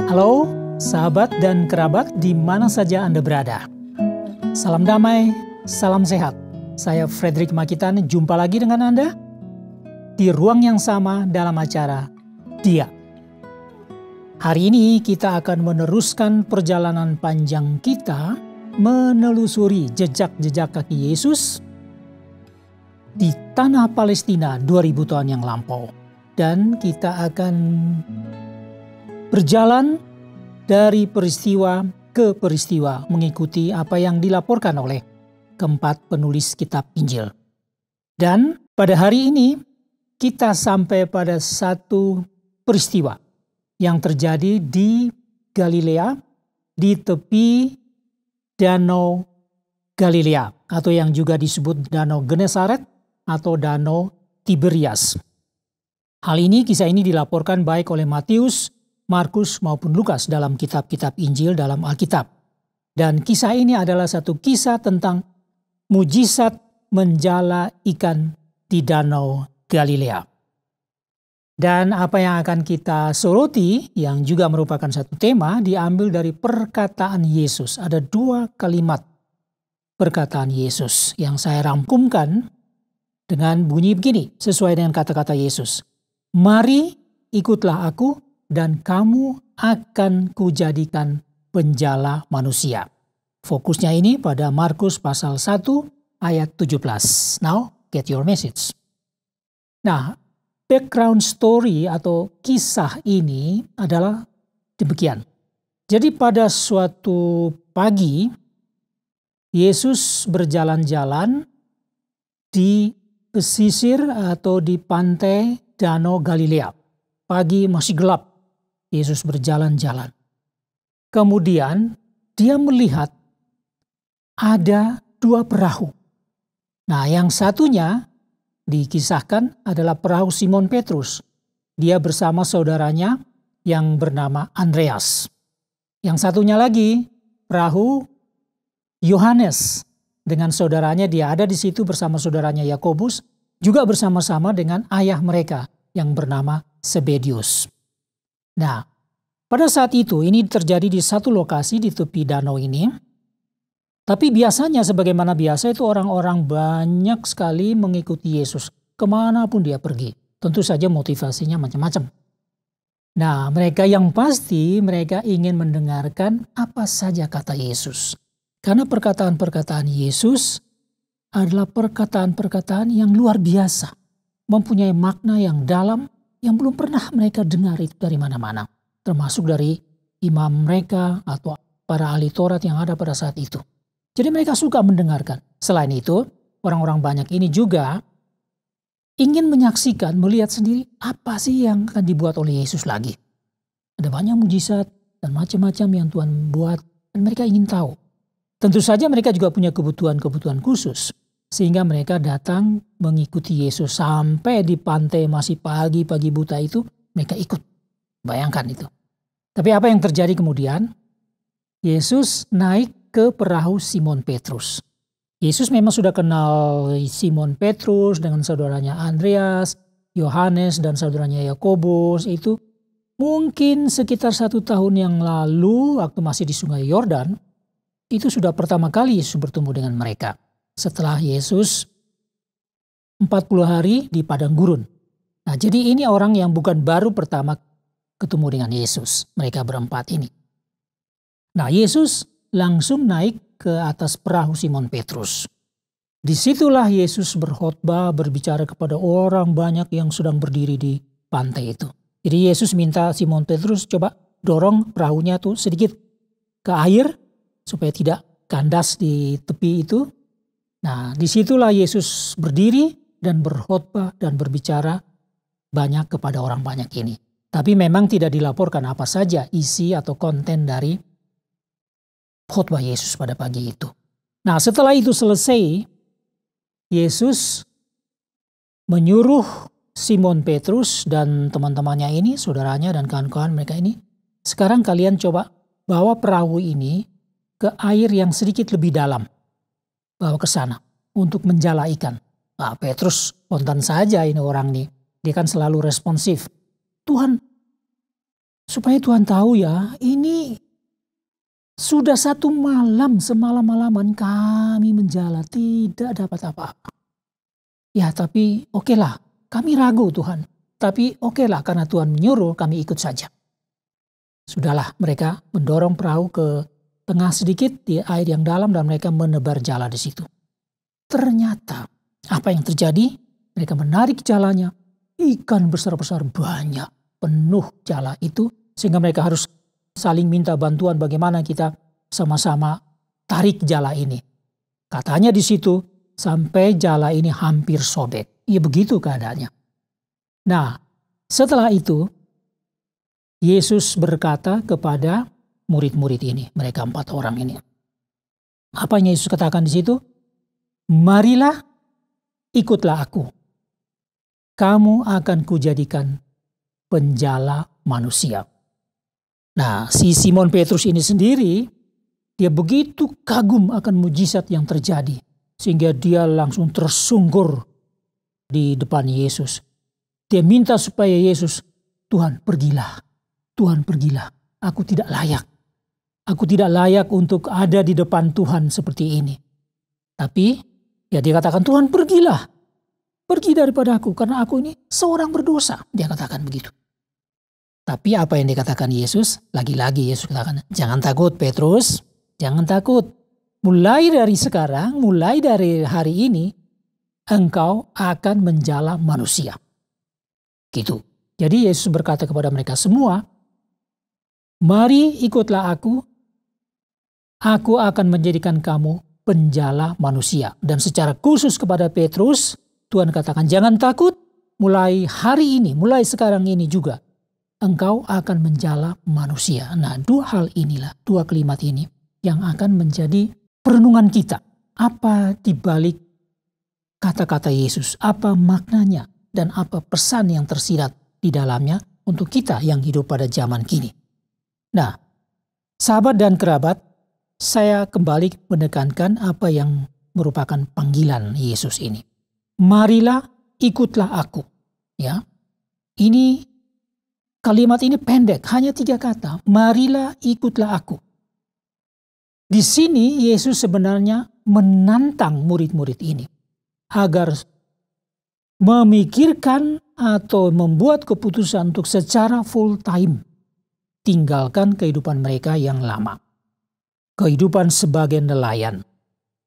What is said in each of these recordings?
Halo, sahabat dan kerabat di mana saja Anda berada. Salam damai, salam sehat. Saya Frederick Makitan, jumpa lagi dengan Anda di ruang yang sama dalam acara Dia. Hari ini kita akan meneruskan perjalanan panjang kita menelusuri jejak-jejak kaki Yesus di tanah Palestina 2000 tahun yang lampau. Dan kita akan berjalan dari peristiwa ke peristiwa mengikuti apa yang dilaporkan oleh keempat penulis kitab Injil. Dan pada hari ini kita sampai pada satu peristiwa yang terjadi di Galilea, di tepi Danau Galilea atau yang juga disebut Danau Genesaret atau Danau Tiberias. Hal ini, kisah ini dilaporkan baik oleh Matius, Markus maupun Lukas dalam kitab-kitab Injil dalam Alkitab. Dan kisah ini adalah satu kisah tentang mujizat menjala ikan di Danau Galilea. Dan apa yang akan kita soroti yang juga merupakan satu tema diambil dari perkataan Yesus. Ada 2 kalimat perkataan Yesus yang saya rangkumkan dengan bunyi begini sesuai dengan kata-kata Yesus. Mari ikutlah aku dan kamu akan kujadikan penjala manusia. Fokusnya ini pada Markus pasal 1 ayat 17. Now, get your message. Nah, background story atau kisah ini adalah demikian. Jadi pada suatu pagi, Yesus berjalan-jalan di pesisir atau di pantai Danau Galilea. Pagi masih gelap, Yesus berjalan-jalan. Kemudian dia melihat ada 2 perahu. Nah, yang satunya dikisahkan adalah perahu Simon Petrus. Dia bersama saudaranya yang bernama Andreas. Yang satunya lagi perahu Yohanes dengan saudaranya, dia ada di situ bersama saudaranya Yakobus, juga bersama-sama dengan ayah mereka yang bernama Zebedius. Nah, pada saat itu ini terjadi di satu lokasi di tepi danau ini. Tapi biasanya sebagaimana biasa itu orang-orang banyak sekali mengikuti Yesus kemanapun dia pergi. Tentu saja motivasinya macam-macam. Nah, mereka yang pasti mereka ingin mendengarkan apa saja kata Yesus. Karena perkataan-perkataan Yesus adalah perkataan-perkataan yang luar biasa. Mempunyai makna yang dalam yang belum pernah mereka dengar itu dari mana-mana. Termasuk dari imam mereka atau para ahli Taurat yang ada pada saat itu. Jadi mereka suka mendengarkan. Selain itu, orang-orang banyak ini juga ingin menyaksikan, melihat sendiri apa sih yang akan dibuat oleh Yesus lagi. Ada banyak mujizat dan macam-macam yang Tuhan buat dan mereka ingin tahu. Tentu saja mereka juga punya kebutuhan-kebutuhan khusus. Sehingga mereka datang mengikuti Yesus sampai di pantai masih pagi buta itu mereka ikut. Bayangkan itu. Tapi apa yang terjadi kemudian? Yesus naik ke perahu Simon Petrus. Yesus memang sudah kenal Simon Petrus dengan saudaranya Andreas, Yohanes dan saudaranya Yakobus. Itu mungkin sekitar 1 tahun yang lalu waktu masih di Sungai Yordan. Itu sudah pertama kali Yesus bertemu dengan mereka. Setelah Yesus 40 hari di padang gurun. Nah, jadi ini orang yang bukan baru pertama ketemu dengan Yesus. Mereka berempat ini. Nah, Yesus langsung naik ke atas perahu Simon Petrus. Disitulah Yesus berkhotbah, berbicara kepada orang banyak yang sedang berdiri di pantai itu. Jadi Yesus minta Simon Petrus coba dorong perahunya tuh sedikit ke air supaya tidak kandas di tepi itu. Nah, disitulah Yesus berdiri dan berkhotbah dan berbicara banyak kepada orang banyak ini. Tapi memang tidak dilaporkan apa saja isi atau konten dari khotbah Yesus pada pagi itu. Nah, setelah itu selesai, Yesus menyuruh Simon Petrus dan teman-temannya ini, saudaranya dan kawan-kawan mereka ini, sekarang kalian coba bawa perahu ini ke air yang sedikit lebih dalam. Bawa ke sana untuk menjala ikan. Nah, Petrus spontan saja ini orang nih. Dia kan selalu responsif. Tuhan, Supaya Tuhan tahu ya, ini sudah 1 malam, semalam-malaman kami menjala, tidak dapat apa-apa. Ya tapi okelah, kami ragu Tuhan. Tapi okelah, karena Tuhan menyuruh, kami ikut saja. Sudahlah, mereka mendorong perahu ke tengah sedikit di air yang dalam dan mereka menebar jala di situ. Ternyata apa yang terjadi? Mereka menarik jalanya, ikan besar-besar banyak, penuh jala itu, sehingga mereka harus saling minta bantuan bagaimana kita sama-sama tarik jala ini. Katanya di situ sampai jala ini hampir sobek. Ya begitu keadaannya. Nah, setelah itu Yesus berkata kepada murid-murid ini, mereka 4 orang ini. Apa yang Yesus katakan di situ? Marilah, ikutlah aku. Kamu akan kujadikan penjala manusia. Nah, si Simon Petrus ini sendiri, dia begitu kagum akan mujizat yang terjadi. Sehingga dia langsung tersungkur di depan Yesus. Dia minta supaya Yesus, Tuhan pergilah. Tuhan pergilah, aku tidak layak. Aku tidak layak untuk ada di depan Tuhan seperti ini. Tapi ya dia katakan, Tuhan pergilah. Pergi daripada aku karena aku ini seorang berdosa. Dia katakan begitu. Tapi apa yang dikatakan Yesus? Lagi-lagi Yesus katakan, jangan takut Petrus, jangan takut. Mulai dari sekarang, mulai dari hari ini, engkau akan menjala manusia. Gitu. Jadi Yesus berkata kepada mereka semua, mari ikutlah aku akan menjadikan kamu penjala manusia. Dan secara khusus kepada Petrus, Tuhan katakan jangan takut, mulai hari ini, mulai sekarang ini juga, engkau akan menjala manusia. Nah 2 hal inilah, 2 kalimat ini yang akan menjadi perenungan kita. Apa dibalik kata-kata Yesus, apa maknanya dan apa pesan yang tersirat di dalamnya untuk kita yang hidup pada zaman kini. Nah, sahabat dan kerabat, saya kembali menekankan apa yang merupakan panggilan Yesus ini. Marilah, ikutlah aku. Ya, ini kalimat ini pendek, hanya 3 kata. Marilah, ikutlah aku. Di sini Yesus sebenarnya menantang murid-murid ini agar memikirkan atau membuat keputusan untuk secara full time tinggalkan kehidupan mereka yang lama. Kehidupan sebagai nelayan.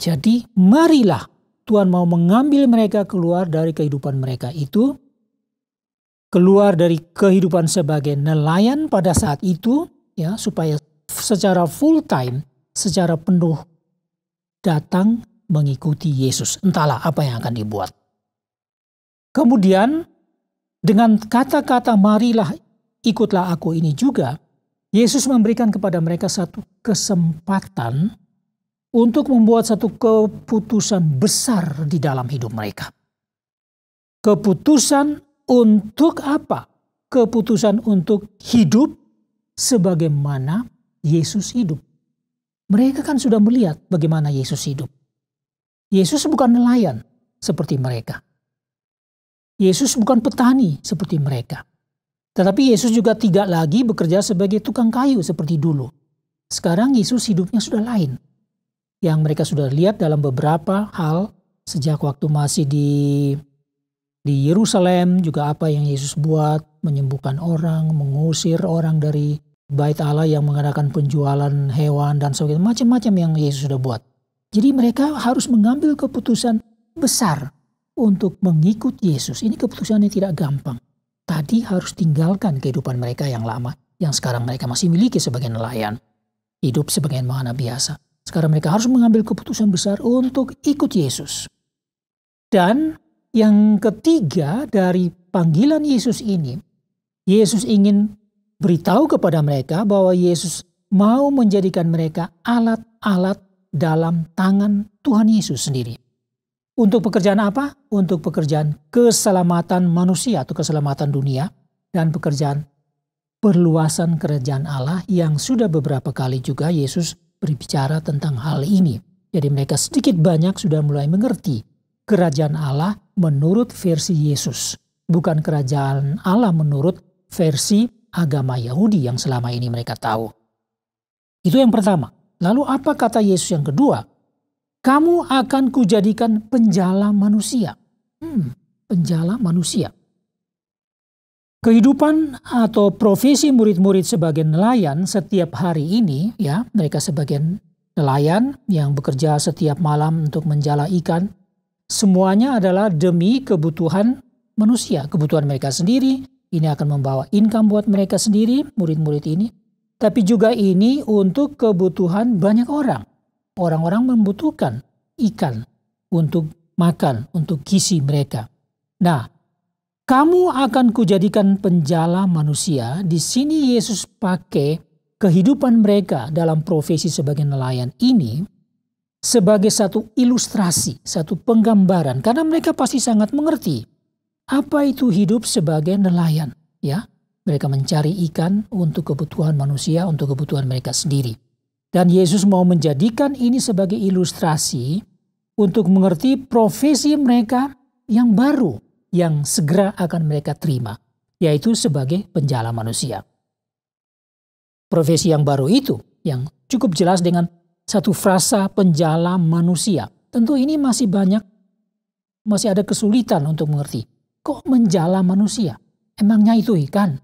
Jadi marilah, Tuhan mau mengambil mereka keluar dari kehidupan mereka itu, keluar dari kehidupan sebagai nelayan pada saat itu, ya, supaya secara full time, secara penuh datang mengikuti Yesus. Entahlah apa yang akan dibuat. Kemudian dengan kata-kata marilah, ikutlah aku ini juga, Yesus memberikan kepada mereka satu kesempatan untuk membuat satu keputusan besar di dalam hidup mereka. Keputusan untuk apa? Keputusan untuk hidup sebagaimana Yesus hidup. Mereka kan sudah melihat bagaimana Yesus hidup. Yesus bukan nelayan seperti mereka. Yesus bukan petani seperti mereka. Tetapi Yesus juga tidak lagi bekerja sebagai tukang kayu seperti dulu. Sekarang Yesus hidupnya sudah lain. Yang mereka sudah lihat dalam beberapa hal sejak waktu masih di Yerusalem, juga apa yang Yesus buat, menyembuhkan orang, mengusir orang dari bait Allah yang mengadakan penjualan hewan dan sebagainya, macam-macam yang Yesus sudah buat. Jadi mereka harus mengambil keputusan besar untuk mengikut Yesus. Ini keputusannya tidak gampang. Tadi harus tinggalkan kehidupan mereka yang lama, yang sekarang mereka masih miliki sebagai nelayan. Hidup sebagaimana biasa. Sekarang mereka harus mengambil keputusan besar untuk ikut Yesus. Dan yang ketiga dari panggilan Yesus ini, Yesus ingin beritahu kepada mereka bahwa Yesus mau menjadikan mereka alat-alat dalam tangan Tuhan Yesus sendiri. Untuk pekerjaan apa? Untuk pekerjaan keselamatan manusia atau keselamatan dunia dan pekerjaan perluasan kerajaan Allah yang sudah beberapa kali juga Yesus berbicara tentang hal ini. Jadi mereka sedikit banyak sudah mulai mengerti kerajaan Allah menurut versi Yesus. Bukan kerajaan Allah menurut versi agama Yahudi yang selama ini mereka tahu. Itu yang pertama. Lalu apa kata Yesus yang kedua? Kamu akan kujadikan penjala manusia. Penjala manusia. Kehidupan atau profesi murid-murid sebagai nelayan setiap hari ini, ya, mereka sebagai nelayan yang bekerja setiap malam untuk menjala ikan, semuanya adalah demi kebutuhan manusia, kebutuhan mereka sendiri. Ini akan membawa income buat mereka sendiri, murid-murid ini. Tapi juga ini untuk kebutuhan banyak orang. Orang-orang membutuhkan ikan untuk makan, untuk gizi mereka. Nah, kamu akan kujadikan penjala manusia. Di sini Yesus pakai kehidupan mereka dalam profesi sebagai nelayan ini sebagai satu ilustrasi, satu penggambaran. Karena mereka pasti sangat mengerti apa itu hidup sebagai nelayan. Ya, mereka mencari ikan untuk kebutuhan manusia, untuk kebutuhan mereka sendiri. Dan Yesus mau menjadikan ini sebagai ilustrasi untuk mengerti profesi mereka yang baru, yang segera akan mereka terima, yaitu sebagai penjala manusia. Profesi yang baru itu, yang cukup jelas dengan satu frasa penjala manusia. Tentu ini masih ada kesulitan untuk mengerti. Kok menjala manusia? Emangnya itu ikan?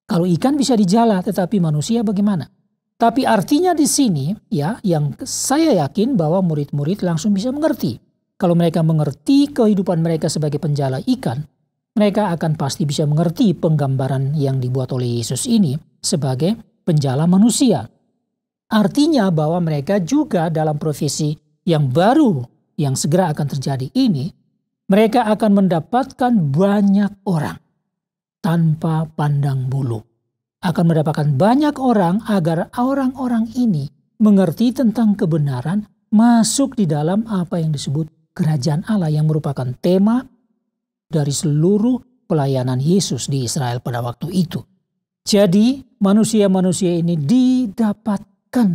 Kalau ikan bisa dijala, tetapi manusia bagaimana? Tapi artinya di sini, ya, yang saya yakin bahwa murid-murid langsung bisa mengerti. Kalau mereka mengerti kehidupan mereka sebagai penjala ikan, mereka akan pasti bisa mengerti penggambaran yang dibuat oleh Yesus ini sebagai penjala manusia. Artinya bahwa mereka juga dalam profesi yang baru yang segera akan terjadi ini, mereka akan mendapatkan banyak orang tanpa pandang bulu. Akan mendapatkan banyak orang agar orang-orang ini mengerti tentang kebenaran, masuk di dalam apa yang disebut Kerajaan Allah, yang merupakan tema dari seluruh pelayanan Yesus di Israel pada waktu itu. Jadi manusia-manusia ini didapatkan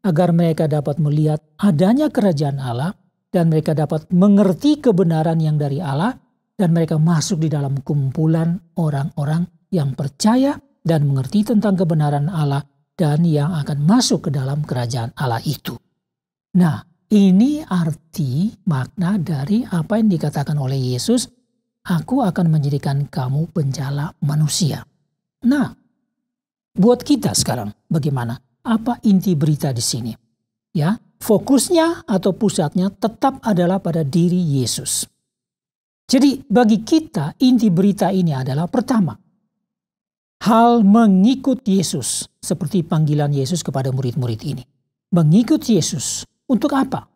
agar mereka dapat melihat adanya kerajaan Allah dan mereka dapat mengerti kebenaran yang dari Allah dan mereka masuk di dalam kumpulan orang-orang yang percaya dan mengerti tentang kebenaran Allah dan yang akan masuk ke dalam kerajaan Allah itu. Nah, ini arti makna dari apa yang dikatakan oleh Yesus, aku akan menjadikan kamu penjala manusia. Nah, buat kita sekarang bagaimana? Apa inti berita di sini? Ya, fokusnya atau pusatnya tetap adalah pada diri Yesus. Jadi bagi kita inti berita ini adalah pertama, hal mengikut Yesus seperti panggilan Yesus kepada murid-murid ini. Mengikut Yesus. Untuk apa?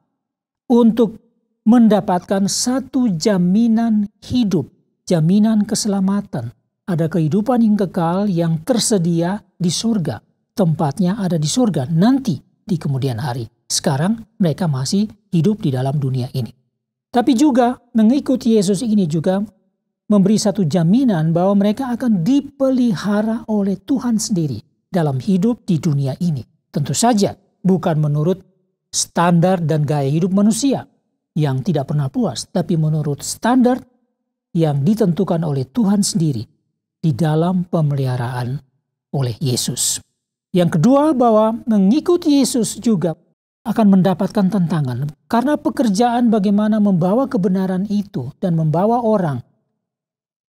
Untuk mendapatkan satu jaminan hidup, jaminan keselamatan. Ada kehidupan yang kekal yang tersedia di surga. Tempatnya ada di surga nanti di kemudian hari. Sekarang mereka masih hidup di dalam dunia ini. Tapi juga mengikuti Yesus ini juga memberi satu jaminan bahwa mereka akan dipelihara oleh Tuhan sendiri dalam hidup di dunia ini. Tentu saja bukan menurut standar dan gaya hidup manusia yang tidak pernah puas, tapi menurut standar yang ditentukan oleh Tuhan sendiri di dalam pemeliharaan oleh Yesus. Yang kedua, bahwa mengikuti Yesus juga akan mendapatkan tantangan karena pekerjaan bagaimana membawa kebenaran itu dan membawa orang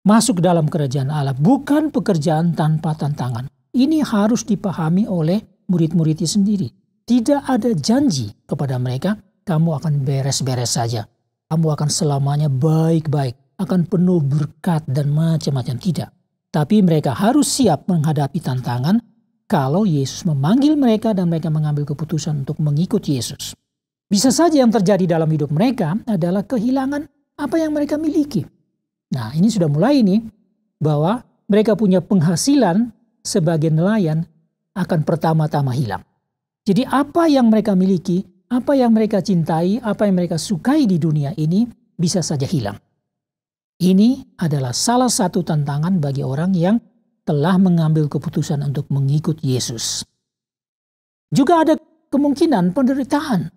masuk dalam kerajaan Allah bukan pekerjaan tanpa tantangan. Ini harus dipahami oleh murid-muridnya sendiri. Tidak ada janji kepada mereka, kamu akan beres-beres saja. Kamu akan selamanya baik-baik, akan penuh berkat dan macam-macam. Tidak. Tapi mereka harus siap menghadapi tantangan kalau Yesus memanggil mereka dan mereka mengambil keputusan untuk mengikut Yesus. Bisa saja yang terjadi dalam hidup mereka adalah kehilangan apa yang mereka miliki. Nah, ini sudah mulai nih bahwa mereka punya penghasilan sebagai nelayan akan pertama-tama hilang. Jadi apa yang mereka miliki, apa yang mereka cintai, apa yang mereka sukai di dunia ini bisa saja hilang. Ini adalah salah satu tantangan bagi orang yang telah mengambil keputusan untuk mengikut Yesus. Juga ada kemungkinan penderitaan.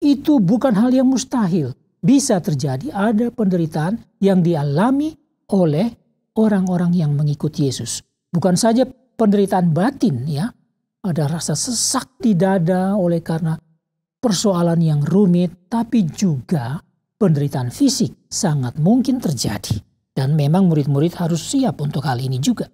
Itu bukan hal yang mustahil. Bisa terjadi ada penderitaan yang dialami oleh orang-orang yang mengikut Yesus. Bukan saja penderitaan batin ya, ada rasa sesak di dada oleh karena persoalan yang rumit, tapi juga penderitaan fisik sangat mungkin terjadi. Dan memang murid-murid harus siap untuk hal ini juga.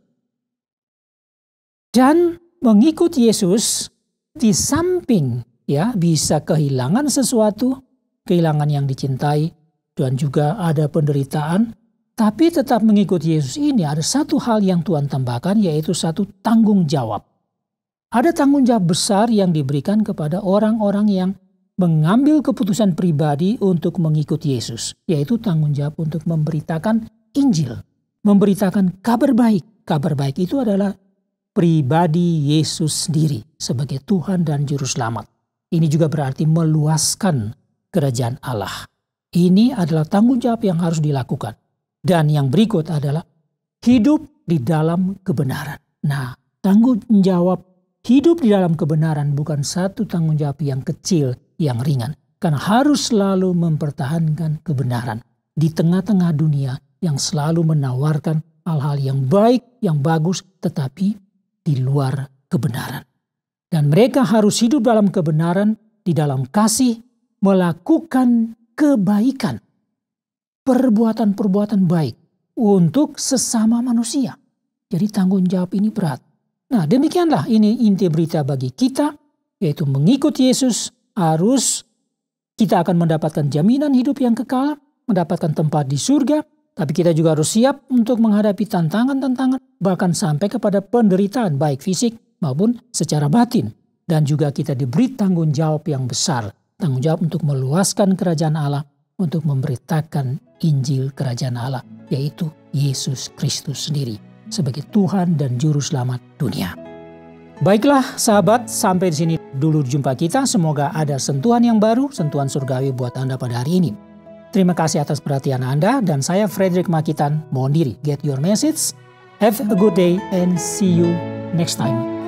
Dan mengikut Yesus di samping ya bisa kehilangan sesuatu, kehilangan yang dicintai, dan juga ada penderitaan. Tapi tetap mengikuti Yesus ini ada satu hal yang Tuhan tambahkan, yaitu satu tanggung jawab. Ada tanggung jawab besar yang diberikan kepada orang-orang yang mengambil keputusan pribadi untuk mengikuti Yesus. Yaitu tanggung jawab untuk memberitakan Injil. Memberitakan kabar baik. Kabar baik itu adalah pribadi Yesus sendiri sebagai Tuhan dan Juru Selamat. Ini juga berarti meluaskan kerajaan Allah. Ini adalah tanggung jawab yang harus dilakukan. Dan yang berikut adalah hidup di dalam kebenaran. Nah, tanggung jawab hidup di dalam kebenaran bukan satu tanggung jawab yang kecil, yang ringan. Karena harus selalu mempertahankan kebenaran di tengah-tengah dunia yang selalu menawarkan hal-hal yang baik, yang bagus, tetapi di luar kebenaran. Dan mereka harus hidup dalam kebenaran, di dalam kasih, melakukan kebaikan. Perbuatan-perbuatan baik untuk sesama manusia. Jadi tanggung jawab ini berat. Nah, demikianlah ini inti berita bagi kita, yaitu mengikuti Yesus harus kita akan mendapatkan jaminan hidup yang kekal, mendapatkan tempat di surga, tapi kita juga harus siap untuk menghadapi tantangan-tantangan, bahkan sampai kepada penderitaan baik fisik maupun secara batin. Dan juga kita diberi tanggung jawab yang besar, tanggung jawab untuk meluaskan kerajaan Allah, untuk memberitakan Injil kerajaan Allah, yaitu Yesus Kristus sendiri sebagai Tuhan dan Juru Selamat dunia. Baiklah sahabat, sampai di sini dulu jumpa kita. Semoga ada sentuhan yang baru, sentuhan surgawi buat Anda pada hari ini. Terima kasih atas perhatian Anda, dan saya Frederick Makitan mohon diri. Get your message. Have a good day and see you next time.